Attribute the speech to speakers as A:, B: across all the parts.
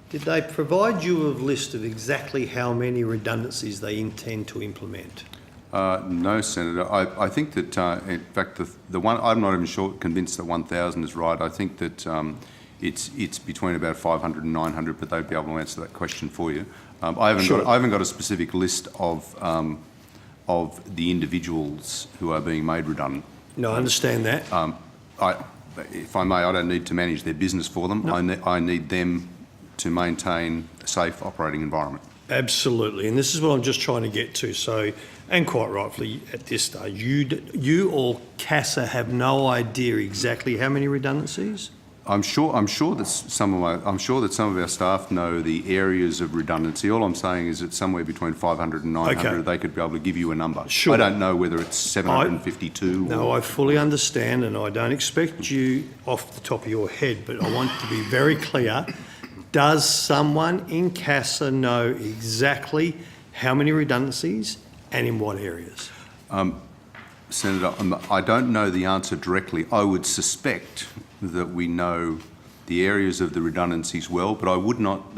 A: Did they provide you with a list of exactly how many redundancies they intend to implement?
B: No, Senator. I think that, in fact, the one, I'm not even convinced that 1,000 is right. I think that it's between about 500 and 900, but they'd be able to answer that question for you. I haven't got a specific list of the individuals who are being made redundant.
A: No, I understand that.
B: If I may, I don't need to manage their business for them. No. I need them to maintain a safe operating environment.
A: Absolutely, and this is what I'm just trying to get to. So, and quite rightfully at this stage, you or CASA have no idea exactly how many redundancies? I'm sure that
B: some of our staff know the areas of redundancy. All I'm saying is it's somewhere between 500 and 900. Okay. They could be able to give you a number.
A: Sure.
B: I don't know whether it's 752.
A: No, I fully understand, and I don't expect you off the top of your head, but I want to be very clear. Does someone in CASA know exactly how many redundancies and in what areas?
B: Senator, I don't know the answer directly. I would suspect that we know the areas of the redundancies well, but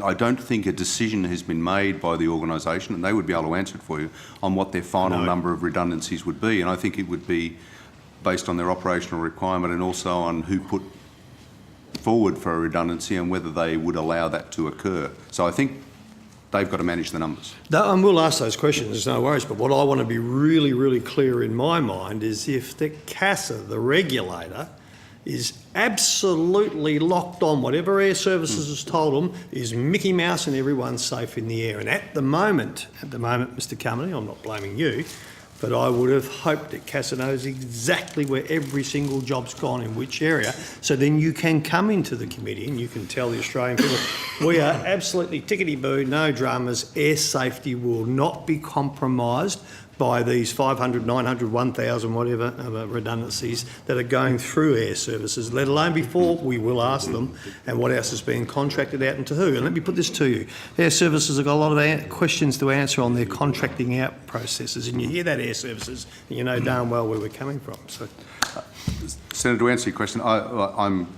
B: I don't think a decision has been made by the organisation, and they would be able to answer it for you, on what their final number of redundancies would be. And I think it would be based on their operational requirement and also on who put forward for a redundancy and whether they would allow that to occur. So I think they've got to manage the numbers.
A: No, and we'll ask those questions, there's no worries, but what I want to be really, really clear in my mind is if the CASA, the regulator, is absolutely locked on whatever Airservices has told them is Mickey Mouse and everyone's safe in the air. And at the moment, Mr Carmody, I'm not blaming you, but I would have hoped that CASA knows exactly where every single job's gone in which area, so then you can come into the committee and you can tell the Australian people, we are absolutely tickety-boo, no dramas, air safety will not be compromised by these 500, 900, 1,000, whatever redundancies that are going through Airservices, let alone before we will ask them, and what else is being contracted out and to who. And let me put this to you. Airservices have got a lot of questions to answer on their contracting out processes, and you hear that, Airservices, and you know darn well where we're coming from. So,
B: Senator, to answer your question, I'm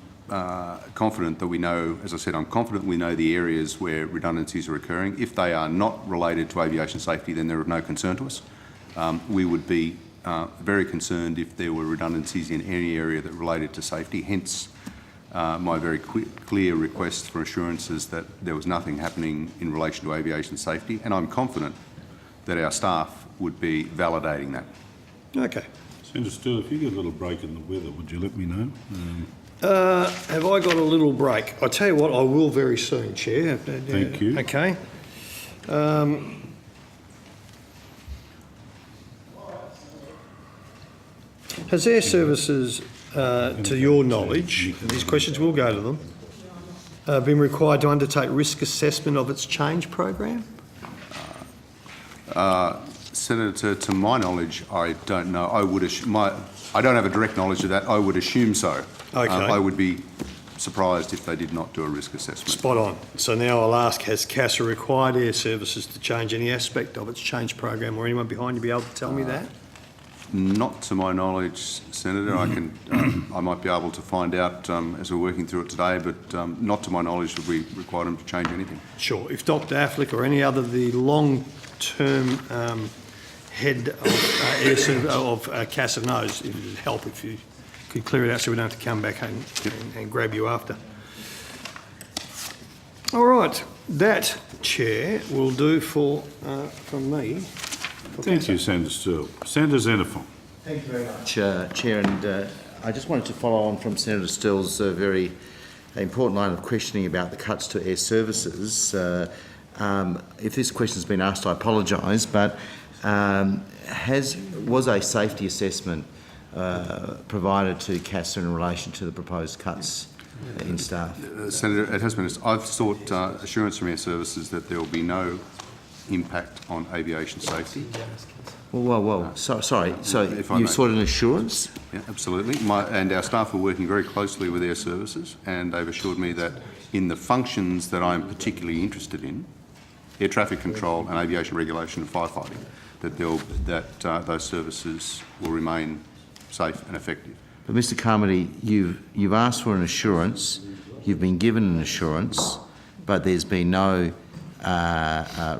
B: confident that we know, as I said, I'm confident we know the areas where redundancies are occurring. If they are not related to aviation safety, then they're of no concern to us. We would be very concerned if there were redundancies in any area that related to safety, hence my very clear request for assurances that there was nothing happening in relation to aviation safety, and I'm confident that our staff would be validating that.
A: Okay.
C: Senator Steele, if you get a little break in the weather, would you let me know?
A: Have I got a little break? I'll tell you what, I will very soon, Chair.
C: Thank you.
A: Okay. Has Airservices, to your knowledge, these questions will go to them, been required to undertake risk assessment of its change program?
B: Senator, to my knowledge, I don't know. I don't have a direct knowledge of that. I would assume so.
A: Okay.
B: I would be surprised if they did not do a risk assessment.
A: Spot on. So now I'll ask, has CASA required Airservices to change any aspect of its change program, or anyone behind you be able to tell me that?
B: Not to my knowledge, Senator. I might be able to find out as we're working through it today, but not to my knowledge that we require them to change anything.
A: Sure. If Dr Aleck or any other the long-term head of CASA knows, it would help if you could clear it out so we don't have to come back and grab you after. All right. That, Chair, will do from me.
C: Thank you, Senator Steele. Senator Xenophon.
D: Thank you very much, Chair. And I just wanted to follow on from Senator Steele's very important line of questioning about the cuts to Airservices. If this question has been asked, I apologise, but was a safety assessment provided to CASA in relation to the proposed cuts in staff?
B: Senator, it has been. I've sought assurance from Airservices that there will be no impact on aviation safety.
D: Well. Sorry. So you sought an assurance?
B: Yeah, absolutely. And our staff are working very closely with Airservices, and they've assured me that in the functions that I'm particularly interested in, air traffic control and aviation regulation and firefighting, that those services will remain safe and effective.
D: But Mr Carmody, you've asked for an assurance, you've been given an assurance, but there's been no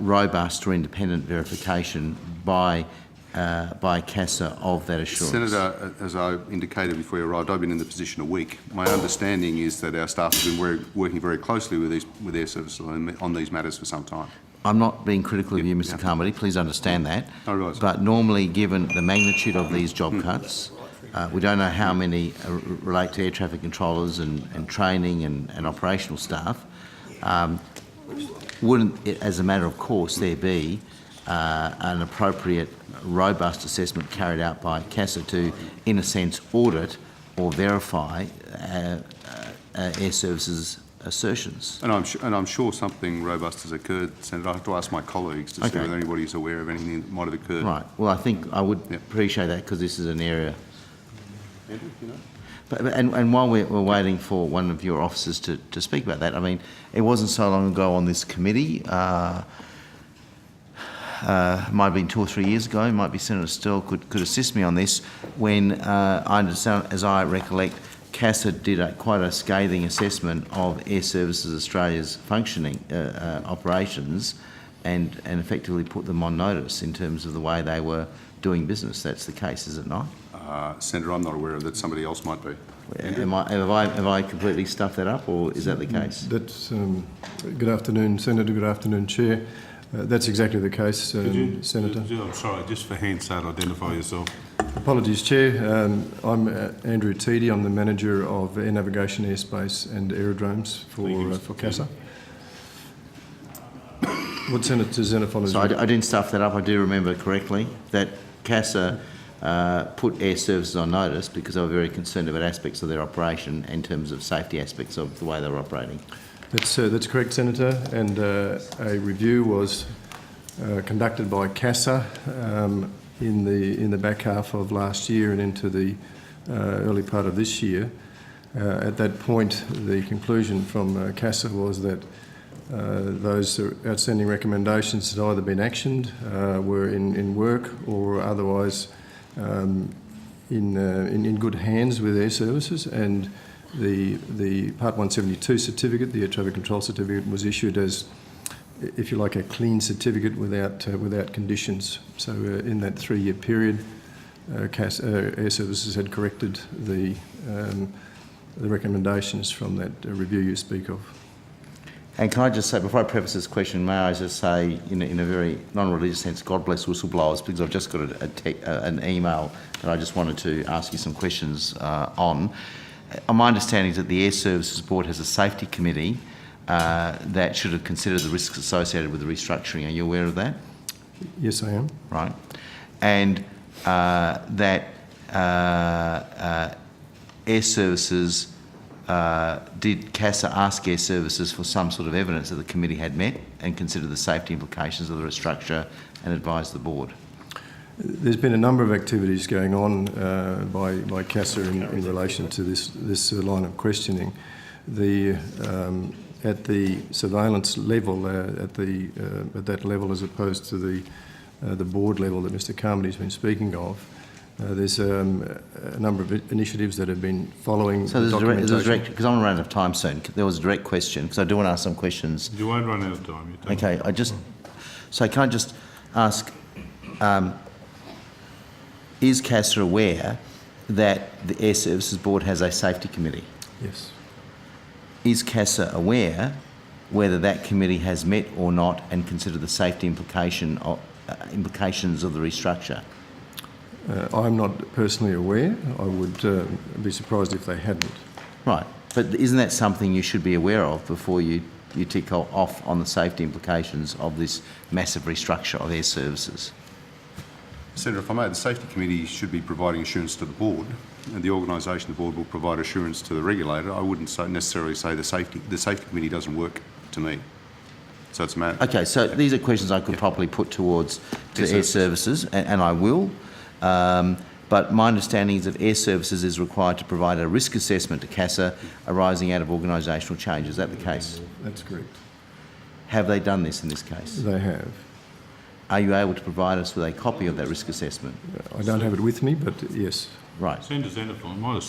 D: robust or independent verification by CASA of that assurance.
B: Senator, as I indicated before you arrived, I've been in the position a week. My understanding is that our staff have been working very closely with Airservices on these matters for some time.
D: I'm not being critical of you, Mr Carmody, please understand that.
B: I realise.
D: But normally, given the magnitude of these job cuts, we don't know how many relate to air traffic controllers and training and operational staff. Wouldn't it, as a matter of course, there be an appropriate, robust assessment carried out by CASA to, in a sense, audit or verify Airservices' assertions?
B: And I'm sure something robust has occurred, Senator. I have to ask my colleagues to see whether anybody is aware of anything that might have occurred.
D: Right. Well, I think I would appreciate that, because this is an area.
B: Andrew, you know?
D: And while we're waiting for one of your officers to speak about that, I mean, it wasn't so long ago on this committee, might have been 2 or 3 years ago, might be Senator Still could assist me on this, when I understand, as I recollect, CASA did quite a scathing assessment of Airservices Australia's functioning operations and effectively put them on notice in terms of the way they were doing business. That's the case, is it not?
B: Senator, I'm not aware of that. Somebody else might be.
D: Have I completely stuffed that up, or is that the case?
E: That's, good afternoon, Senator. Good afternoon, Chair. That's exactly the case, Senator.
C: I'm sorry, just for Hansard, identify yourself.
E: Apologies, Chair. I'm Andrew Teedy. I'm the Manager of Air Navigation, Airspace and Aerodromes for CASA. What Senator Xenophon is...
D: So I didn't stuff that up. I do remember correctly that CASA put Airservices on notice because they were very concerned about aspects of their operation in terms of safety aspects of the way they were operating.
E: That's correct, Senator. And a review was conducted by CASA in the back half of last year and into the early part of this year. At that point, the conclusion from CASA was that those outstanding recommendations had either been actioned, were in work, or otherwise in good hands with Airservices, and the Part 172 certificate, the Air Traffic Control certificate, was issued as, if you like, a clean certificate without conditions. So in that 3-year period, Airservices had corrected the recommendations from that review you speak of.
D: And can I just say, before I preface this question, may I just say, in a very non-religious sense, God bless whistleblowers, because I've just got an email that I just wanted to ask you some questions on. My understanding is that the Airservices Board has a safety committee that should have considered the risks associated with the restructuring. Are you aware of that?
E: Yes, I am.
D: Right. And that Airservices, did CASA ask Airservices for some sort of evidence that the committee had met and considered the safety implications of the restructure and advised the board?
E: There's been a number of activities going on by CASA in relation to this line of questioning. At the surveillance level, at that level, as opposed to the board level that Mr. Carmody's been speaking of, there's a number of initiatives that have been following.
D: So there's a direct, because I'm running out of time soon. There was a direct question, because I do want to ask some questions.
C: You won't run out of time.
D: Okay, so can I just ask, is CASA aware that the Airservices Board has a safety committee?
E: Yes.
D: Is CASA aware whether that committee has met or not and considered the safety implications of the restructure?
E: I'm not personally aware. I would be surprised if they hadn't.
D: Right, but isn't that something you should be aware of before you tick off on the safety implications of this massive restructure of Airservices?
B: Senator, if I may, the Safety Committee should be providing assurance to the Board, and the organisation, the Board, will provide assurance to the regulator. I wouldn't necessarily say the Safety Committee doesn't work to me. So it's a matter...
D: Okay, so these are questions I could properly put towards to Airservices, and I will. But my understanding is that Airservices is required to provide a risk assessment to CASA arising out of organisational change. Is that the case?
E: That's correct.
D: Have they done this in this case?
E: They have.
D: Are you able to provide us with a copy of that risk assessment?
E: I don't have it with me, but yes.
D: Right.
C: Senator Xenophon, might have